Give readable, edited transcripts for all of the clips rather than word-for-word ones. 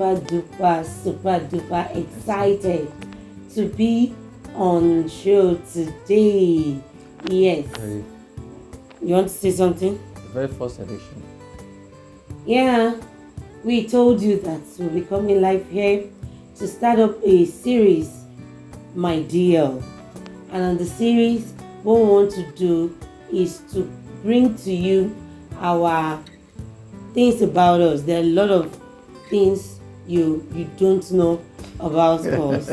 super duper excited to be on show today. Yes. You want to say something? The very first edition. Yeah, we told you that we'll be coming live here to start up a series, My DL. And on the series, what we want to do is to bring to you our things about us. There are a lot of things you don't know about us,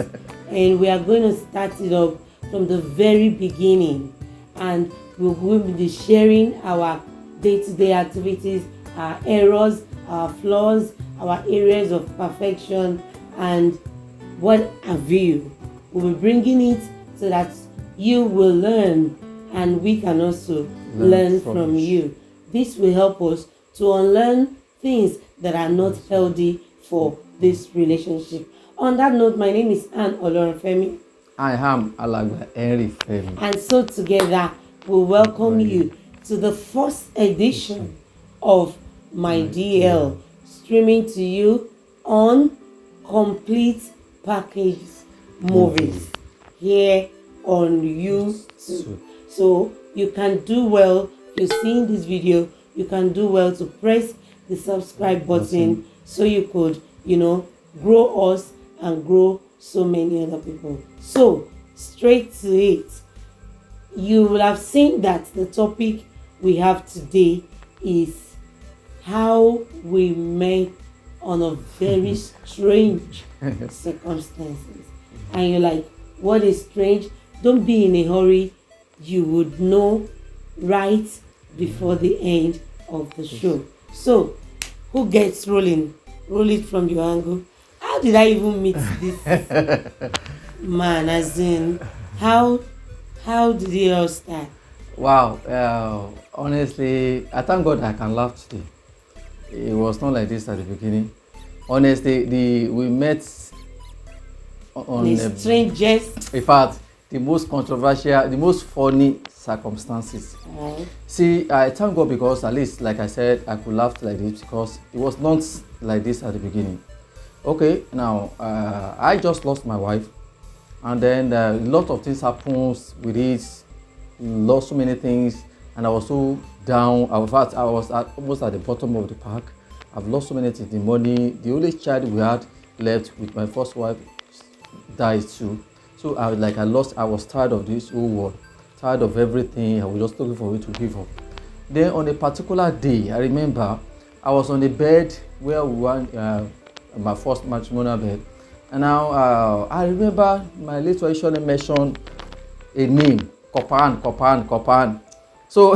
and we are going to start it up from the very beginning, and we will be sharing our day-to-day activities, our errors, our flaws, our areas of perfection, and what have you. We'll be bringing it so that you will learn and we can also learn from you. This will help us to unlearn things that are not healthy for this relationship. On that note, my name is Anne Olorunfemi. I am Alàgbà Henry Femi. And so together we welcome you to the first edition of My DL, streaming to you on Complete Package Movies here on YouTube. So you can do well, if you're seeing this video, you can do well to press the subscribe button so you could, grow us and grow so many other people. So straight to it. You will have seen that the topic we have today is how we met on a very strange circumstances. And you're like, what is strange? Don't be in a hurry. You would know right before the end of the show. So, who gets rolling? Roll it from your angle. How did I even meet this man? As in, how did it all start? Wow. Honestly, I thank God I can laugh today. It was not like this at the beginning. Honestly, we met on The strangest. in fact, the most controversial, the most funny circumstances. See, I thank God because at least, like I said, I could laugh like this because it was not like this at the beginning. Okay, now I just lost my wife, and then a lot of things happens with it. Lost so many things, and I was so down. In fact, I was almost at the bottom of the pack. I've lost so many things. The money, the only child we had left with my first wife died too. So I was tired of this whole world, tired of everything. I was just looking for a way to give up. Then on a particular day, I remember I was on the bed where we were, my first matrimonial bed. And now I remember my late wife mentioned a name, Kopan. So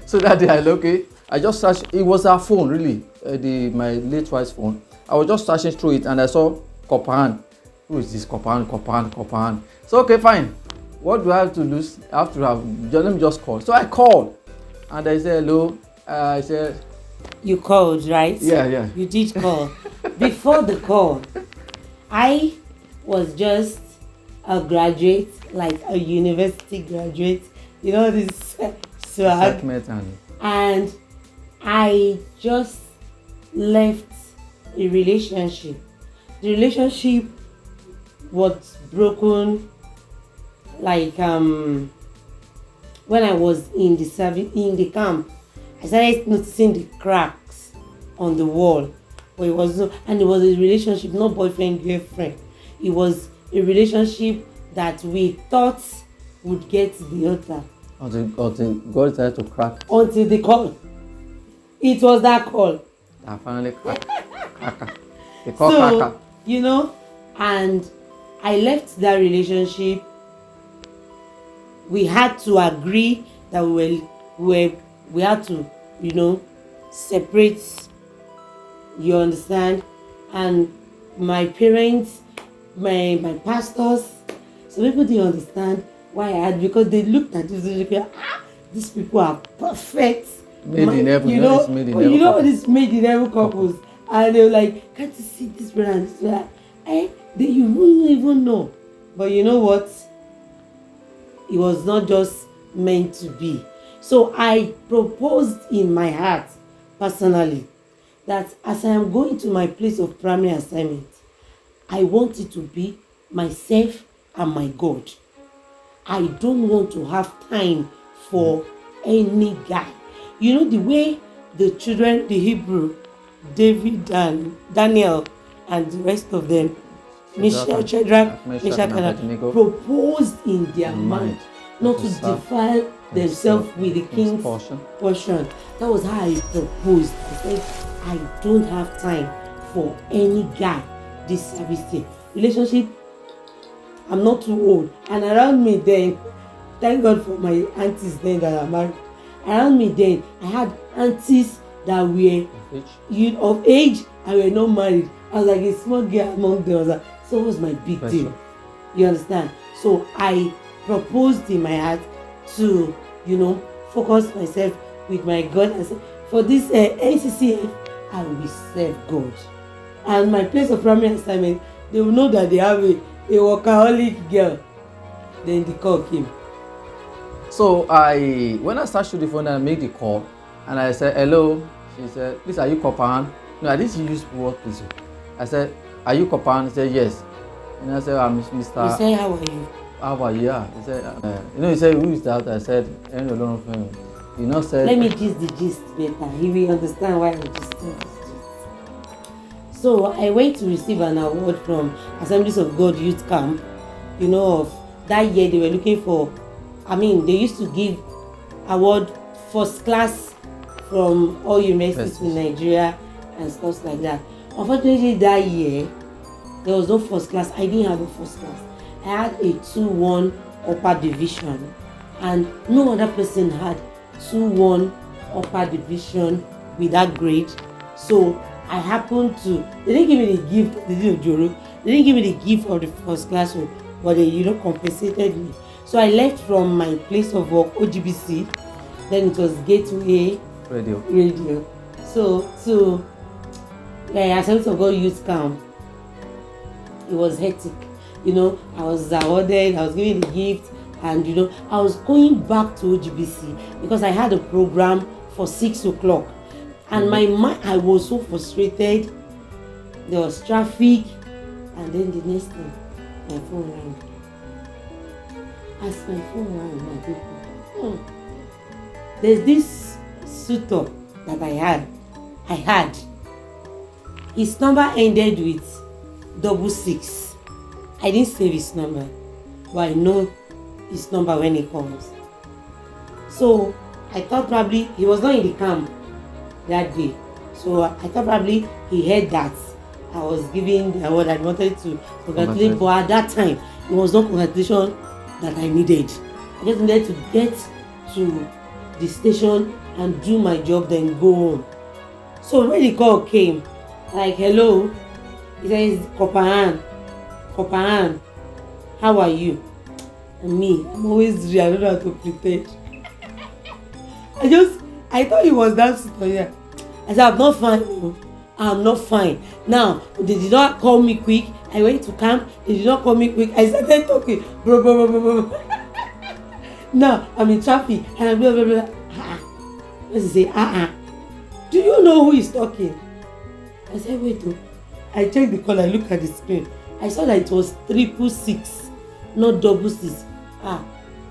so that day I just searched. It was her phone, really, my late wife's phone. I was just searching through it and I saw Kopan. Who is this Kopan? So okay, fine. What do I have to lose? I have to let me just call. So I called and I said hello. I said, You called, right? Yeah. You did call. Before the call, I was just a graduate, like a university graduate. You know this swag. And I just left a relationship. The relationship was broken like when I was in the camp. I started noticing the cracks on the wall. But it was a relationship, not boyfriend girlfriend. It was a relationship that we thought would get to the altar. Until God decided to crack. Until the call. It was that call. That finally cracked. So, and I left that relationship. We had to agree that we had to, separate. You understand? And my parents, my pastors, some people didn't understand why I had, because they looked at this and they these people are perfect. Made in heaven. This made in heaven couples. And they were like, can't you see this brother and this brother? You wouldn't even know. But you know what? It was not just meant to be. So I proposed in my heart, personally, that as I am going to my place of primary assignment, I want it to be myself and my God. I don't want to have time for any guy. You know the way the children, the Hebrew, David and Daniel and the rest of them, Shadrach, Meshach, and Abednego, proposed in their mind not to defile themselves with the king's portion. That was how I proposed. I said, I don't have time for any guy this service day. Relationship, I'm not too old. And around me then, thank God for my aunties then that are married. Around me then, I had aunties that were of age and were not married. I was like a small girl among them. So it was my big deal. You understand? So I proposed in my heart to, focus myself with my God and say, for this NCCF, I will serve God. And my place of primary assignment, they will know that they have a workaholic girl. Then the call came. So when I started the phone and I made the call, and I said, hello, she said, please, are you Kopan? No, I didn't use word please. I said, are you Kopan? He said, yes. And I said, I'm Mr. He said, how are you? How are you? Yeah. He said, he said, who is that? I said, any alone of him. You know, said, let me gist the gist better. He will understand why I'm gisting this gist. So I went to receive an award from Assemblies of God Youth Camp. Of that year they were looking for, they used to give award first class from all universities in Nigeria and stuff like that. Unfortunately, that year there was no first class. I didn't have a first class. I had a 2-1 upper division, and no other person had 2-1 upper division with that grade. So I happened to, they didn't give me the gift, they didn't give me the gift of the first class, but they compensated me. So I left from my place of work, OGBC, then it was Gateway Radio. So to Assemblies of God Youth Camp, it was hectic. I was awarded, I was given the gift, and I was going back to OGBC because I had a program for 6 o'clock. And my mind, I was so frustrated. There was traffic, and then the next thing, my phone rang. As my phone rang, my people, there's this suitor that I had. His number ended with 66. I didn't save his number, but I know his number when he comes. So I thought probably he was not in the camp that day. So I thought probably he heard that I was giving the award. I wanted to congratulate, but at that time it was not congratulation that I needed. I just needed to get to the station and do my job, then go home. So when the call came, like, hello, he says, Kopan, how are you? And me, I'm always real, I don't know how to pretend. I thought he was that super. I said, I'm not fine. No. I'm not fine. Now, they did not call me quick. I went to camp. They did not call me quick. I started talking. Bro. Now, I'm in traffic. And I'm blah, blah, blah. Let's say, do you know who is talking? I said, wait. I checked the call. I looked at the screen. I saw that it was 666, not 66.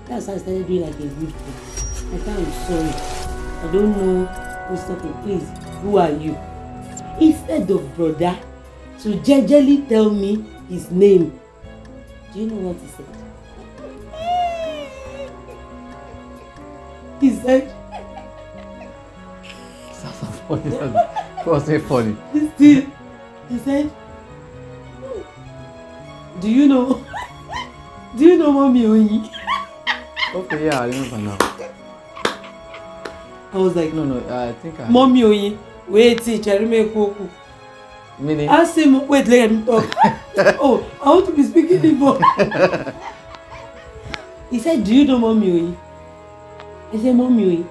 That's how I started doing like a good thing. I said, I'm sorry. I don't know who's talking. Please, who are you? Instead of brother to jejely tell me his name, do you know what he said? He said, "That's funny." It wasn't funny. He said, do you know Mommy Oyi? Okay, yeah, I remember now. I was like, no, I think Mommy Oyi, wait, Cherime Koku. Meaning? Ask him, wait, let him talk. Oh, I want to be speaking Igbo. He said, do you know Mommy Oyi? I said, Mommy Oyi.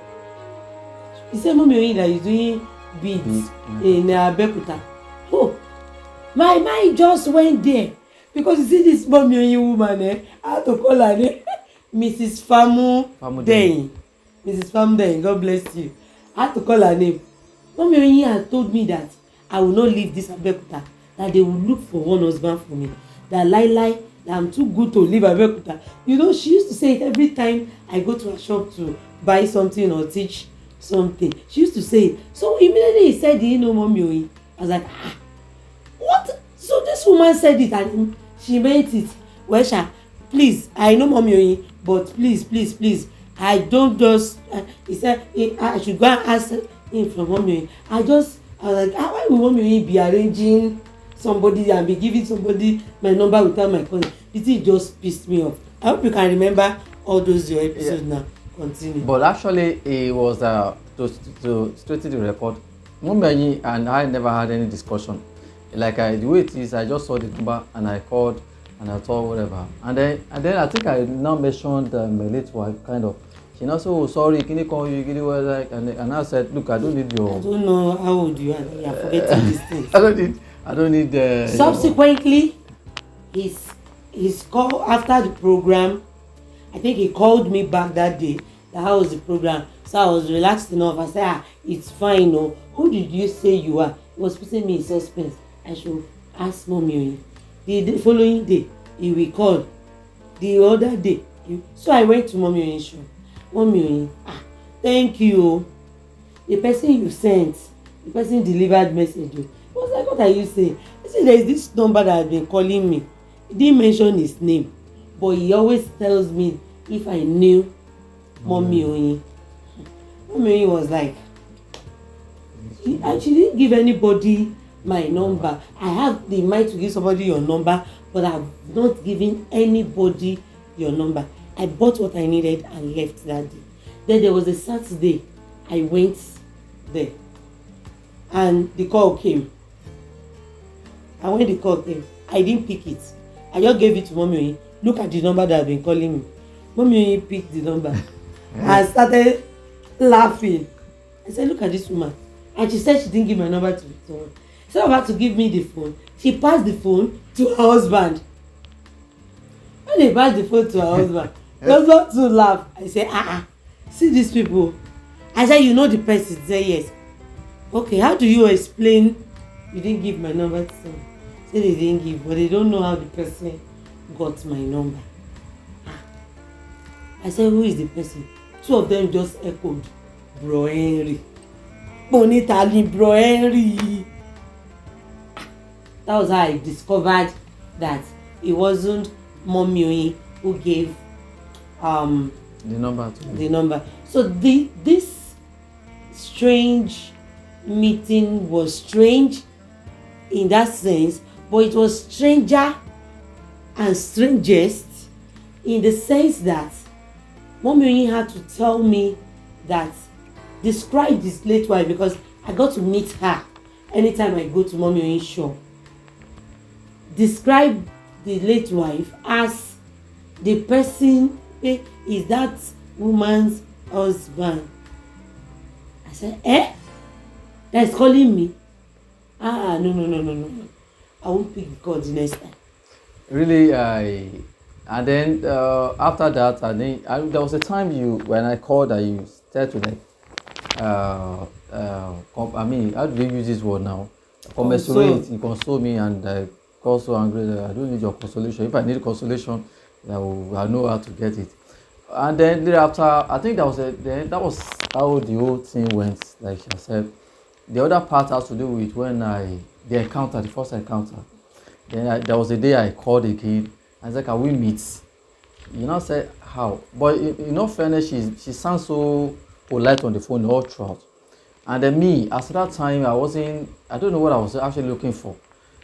He said, Mommy Oyi that is doing beads in Abeokuta. Oh, my mind just went there. Because you see this Mommy Oyi woman, I had to call her name. Mrs. Famu Deng. Mrs. Famu Deng, God bless you. I had to call her name. Mommy Oyi had told me that I will not leave this Abeokuta, that they will look for one husband for me, that lie, that I'm too good to leave Abeokuta. You know, she used to say it every time I go to a shop to buy something or teach something. She used to say it. So immediately he said, you know, Mommy, I was like, what? So this woman said it and she meant it. Well, please, I know Mommy, but please, I don't just. He said I should go and ask him from Mommy. I was like, why will Mommy be arranging somebody and be giving somebody my number without my cousin? It just pissed me off. I hope you can remember all those your episodes now. Continue. But actually, it was to straighten the record. Mommy and I never had any discussion. Like the way it is, I just saw the number and I called and I thought whatever. And then I think I now mentioned my late wife kind of. She now said, oh sorry, can you call you? Can you like? And I said, look, I don't need your. I don't know how old you are. You are forgetting these things. I don't need. Subsequently, his call after the program. I think he called me back that day. That how was the program? So I was relaxed enough. I said, it's fine. No, who did you say you are? He was putting me in suspense. I should ask Mommy. The following day, he will call. The other day, so I went to Mommy show. Mommy, thank you. The person you sent, the person delivered message. I was like, what are you saying? I said, there is this number that has been calling me. He didn't mention his name, but he always tells me if I knew Mommy. Mommy was like, she didn't give anybody my number. I have the mind to give somebody your number, but I've not given anybody your number. I bought what I needed and left that day. Then there was a Saturday I went there and the call came. And when the call came, I didn't pick it. I just gave it to Mommy. Look at the number that has been calling me. Mommy picked the number and started laughing. I said, look at this woman. And she said she didn't give my number to someone. Instead of her to give me the phone, she passed the phone to her husband. When they passed the phone to her husband, the husband too laugh. I said, see these people. I said, you know the person? He said, yes. Okay, how do you explain you didn't give my number to someone? Say they didn't give, but they don't know how the person got my number. I said, who is the person? Two of them just echoed, Bro Henry. Bonitali, Bro Henry. That was how I discovered that it wasn't Mommy who gave the number to me. The number. So this strange meeting was strange in that sense, but it was stranger and strangest in the sense that Mommy had to tell me that describe this late wife, because I got to meet her anytime I go to Mommy show. Describe the late wife as the person is that woman's husband. I said, that's calling me. No. I won't pick the call the next time. Really, and then after that, there was a time when I called that you started to how do you use this word now? Commiserate, you console me, and I got so angry that I don't need your consolation. If I need consolation, I know how to get it. And then later after, I think that was how the whole thing went. Like I said, the other part has to do with when the first encounter. Then there was a day I called again. I said, can we meet? You know, said how? But in all fairness, she sounds so polite on the phone all throughout. And then me, at that time, I don't know what I was actually looking for.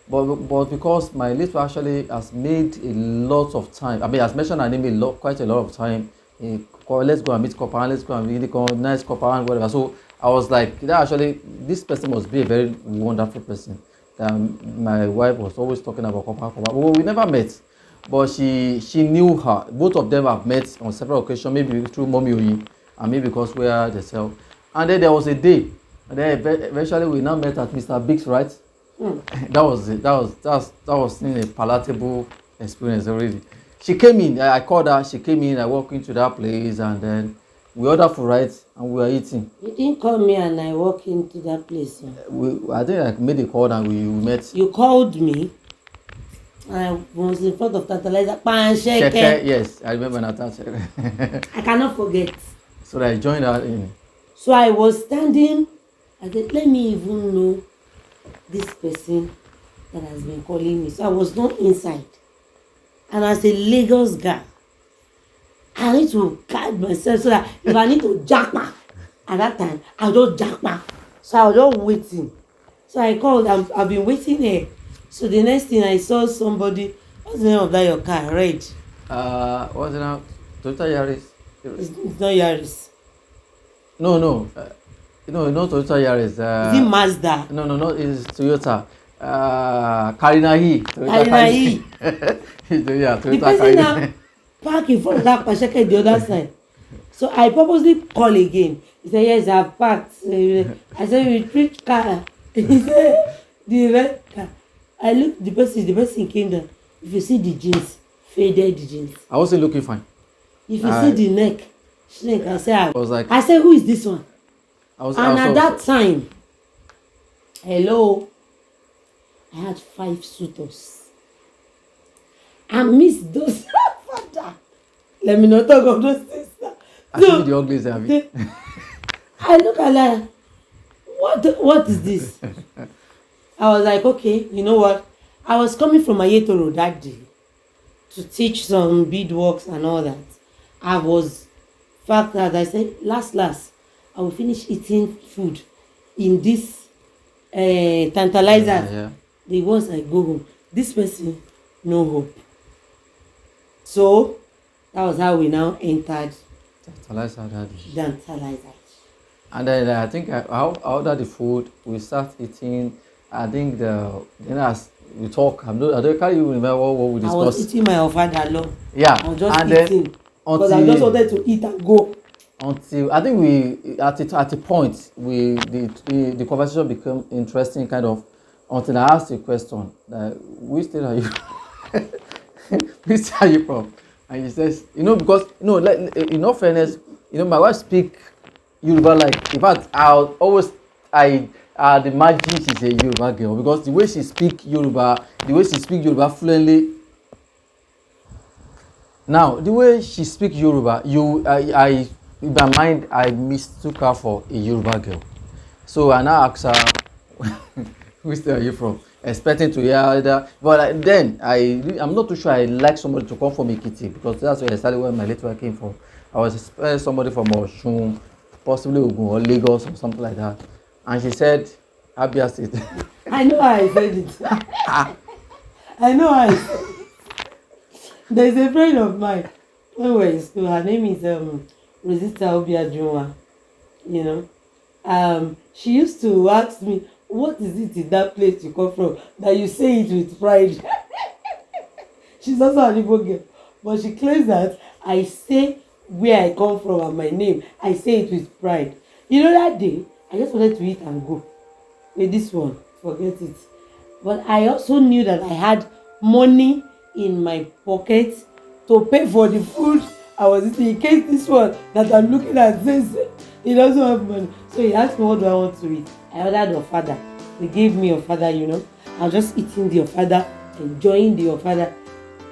But because my list actually has made a lot of time, has mentioned her name quite a lot of time. Let's go and meet Kopan, let's go and meet nice Kopan, whatever. So I was like, this person must be a very wonderful person. My wife was always talking about Kopan. Well, we never met, but she knew her. Both of them have met on several occasions, maybe through Mommy Oyin, and maybe because we are themselves. And then there was a day, and then eventually we now met at Mr. Biggs, right? That was it. That was a palatable experience already. She came in. I called her. She came in. I walked into that place, and then We order food, right? And we are eating. You didn't call me and I walk into that place. I think I made a call and we met. You called me. I was in front of Tantalizer. Sheke, yes, I remember that. I cannot forget. So I joined her in. So I was standing. I said, let me even know this person that has been calling me. So I was not inside. And as a Lagos girl, I need to guide myself so that if I need to jack back at that time, I'll just jack back. So I was just waiting. So I called. I've been waiting here. So the next thing I saw somebody. What's the name of that your car? Red. What's the name? Toyota Yaris. It's not Yaris. No, not Toyota Yaris. Is it Mazda? No, it's Toyota. Karinahi. Karinahi. Yeah, The Toyota person now Karinahi. park in front of that Pasheke the other side. So I purposely call again. He said, yes, I've parked. I said, which car? He said, the red car. I looked, the person came down. If you see the jeans, faded jeans. I wasn't looking fine. If you see the neck, shrink, I said, I said, who is this one? And at that time, hello, I had 5 suitors. I missed those. Father, let me not talk of those things. I see the uglies, Abby. I look at her. What is this? I was like, okay, you know what? I was coming from Ayetoro that day to teach some beadworks and all that. I was, fact that I said, last, I will finish eating food in this tantalizer. Yeah. The ones I go home, this person, no hope. So that was how we now entered Tantalizer. And then I think I ordered the food. We start eating. I think as we talk, I don't can't even remember what we discussed. I was eating my ofada alone. Yeah, I was just and eating because I just wanted to eat and go. Until I think we at a point the conversation became interesting kind of until I asked a question that which state are you which state are you from? And he says, because in all fairness, my wife speak Yoruba like, in fact, the imagine she's a Yoruba girl because the way she speak Yoruba fluently. Now, the way she speak Yoruba, I in my mind, I mistook her for a Yoruba girl. So I now asked her, which state are you from? Expecting to hear that, but then I'm not too sure I like somebody to come from Ekiti because that's exactly where my late wife came from. I was expecting somebody from Osun, possibly Ogun or Lagos or something like that, and she said Abia State. I know how I said it. I know how I said it. There's a friend of mine when we were in school. Her name is Rosita Obiajunwa. She used to ask me, what is it in that place you come from that you say it with pride? She's also an Igbo girl, but she claims that I say where I come from and my name, I say it with pride. That day, I just wanted to eat and go. With this one, forget it. But I also knew that I had money in my pocket to pay for the food I was eating. In case this one that I'm looking at says he doesn't have money. So he asked me, what do I want to eat? I ordered ofada. They gave me ofada, I was just eating the ofada, enjoying the ofada.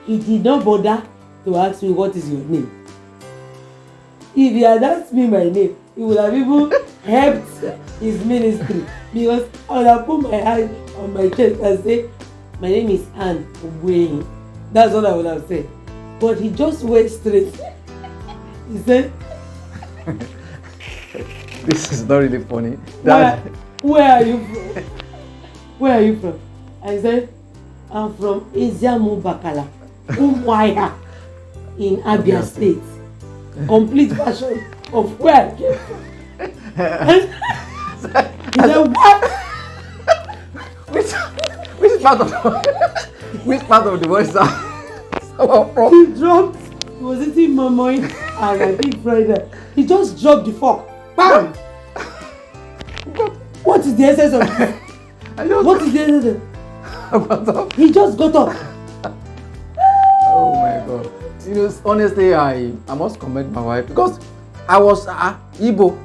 He did not bother to ask me, what is your name? If he had asked me my name, he would have even helped his ministry because I would have put my hand on my chest and say, my name is Anne Ogbueyin. That's what I would have said. But he just went straight. He said, this is not really funny. Where are you from? Where are you from? I said, I'm from Eziamu Bakala, Umuahia in Abia State. Complete version of where I came from. He said, what? Which part of the voice someone from? He dropped, he was eating moimoi and I think fried. He just dropped the fork. Bam! What is the essence of this? What is the essence of this? He just got up. Oh my God. Honestly, I must commend my wife because I was Igbo.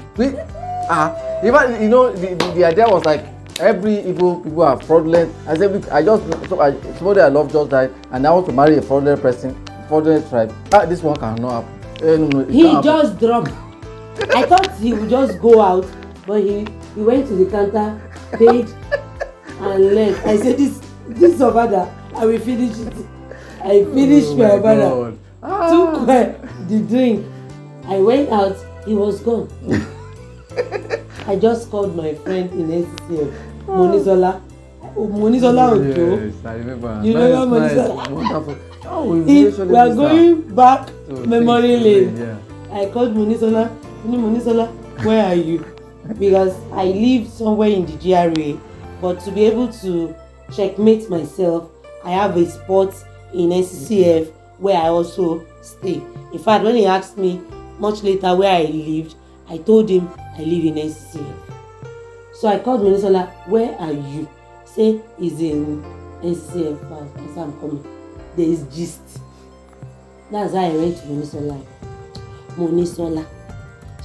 Even you know the idea was like every Igbo people are fraudulent. I said somebody I love just died and I want to marry a fraudulent person, fraudulent tribe. This one cannot happen. No, he just dropped. I thought he would just go out, but he went to the counter, paid, and left. I said this Obada, I will finish it. I finished my Obada. Took the drink. I went out. He was gone. I just called my friend in NCCF, Monisola. Monisola Ojo. Yes, I remember. You remember Monisola? Nice. Wonderful. We are going back memory lane. Yeah. I called Monisola. Monisola, where are you? Because I live somewhere in the GRA, but to be able to checkmate myself, I have a spot in NCCF where I also stay. In fact, when he asked me much later where I lived, I told him I live in NCCF. So I called Monisola, where are you? Say he's in NCCF. I said, I'm coming. There is gist. That's how I went to Monisola. Monisola,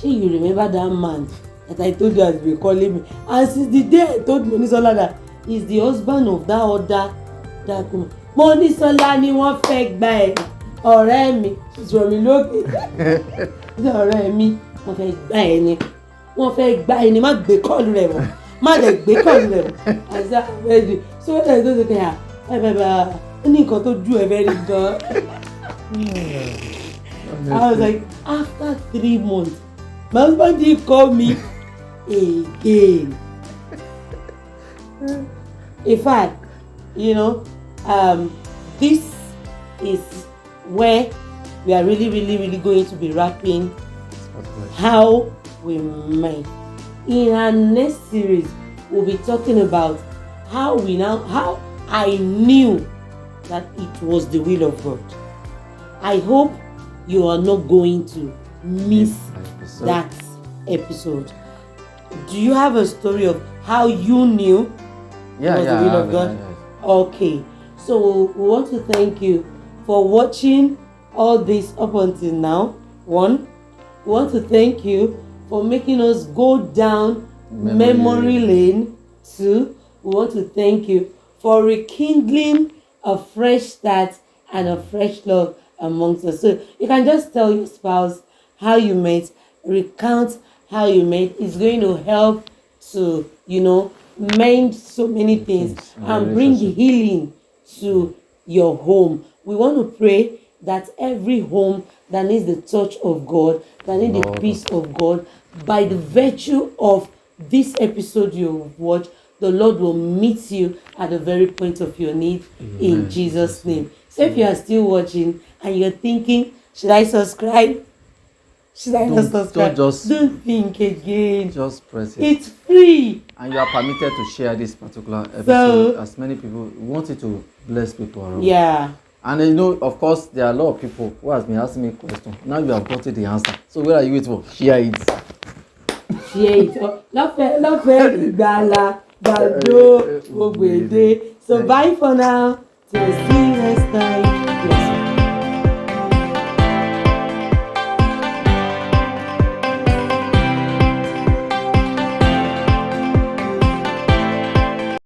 you remember that man that I told you has been calling me? And since the day I told Monisola that he's the husband of that other that woman, Monisola ni wọ́n fẹ́ gbà ẹ́ ọ̀rẹ́ mi ìṣòro mi lókè ọ̀rẹ́ mi wọ́n fẹ́ gbà ẹ́ ni wọ́n fẹ́ gbà ẹ́ ni má gbé kọ́ọ̀lù rẹ̀ mọ́ má lè gbé kọ́ọ̀lù rẹ̀ mọ́ àti àbẹ̀dì so wọ́n tẹ̀lé tó ti kẹ́ bẹ́ẹ̀ ó ní nǹkan tó ju ẹ̀fẹ́ rí gan. I was like, after 3 months, my husband didn't call me again. In fact, you know, this is where we are really going to be wrapping how we met. In our next series, we'll be talking about how I knew that it was the will of God. I hope you are not going to miss that episode. Do you have a story of how you knew it was the will of God? Okay, so we want to thank you for watching all this up until now. 1, we want to thank you for making us go down memory lane. 2, we want to thank you for rekindling a fresh start and a fresh love amongst us. So you can just tell your spouse how you met, recount how you met. It's going to help to, mend so many things and bring healing to your home. We want to pray that every home that needs the touch of God, that needs the peace of God, by the virtue of this episode you've watched, the Lord will meet you at the very point of your need. In Jesus' name. So if you are still watching and you're thinking, should I subscribe? Should I not subscribe? Don't think again. Just press it. It's free. And you are permitted to share this particular episode as many people. We want it to bless people around. Yeah. And of course, there are a lot of people who has been asking me questions. Now you have gotten the answer. So where are you waiting for? Share it. Share it. Lọ́fẹ̀ẹ́ ìgbàlà gbàdó gbogbo èdè. So bye for now. Till see you next time. Yes.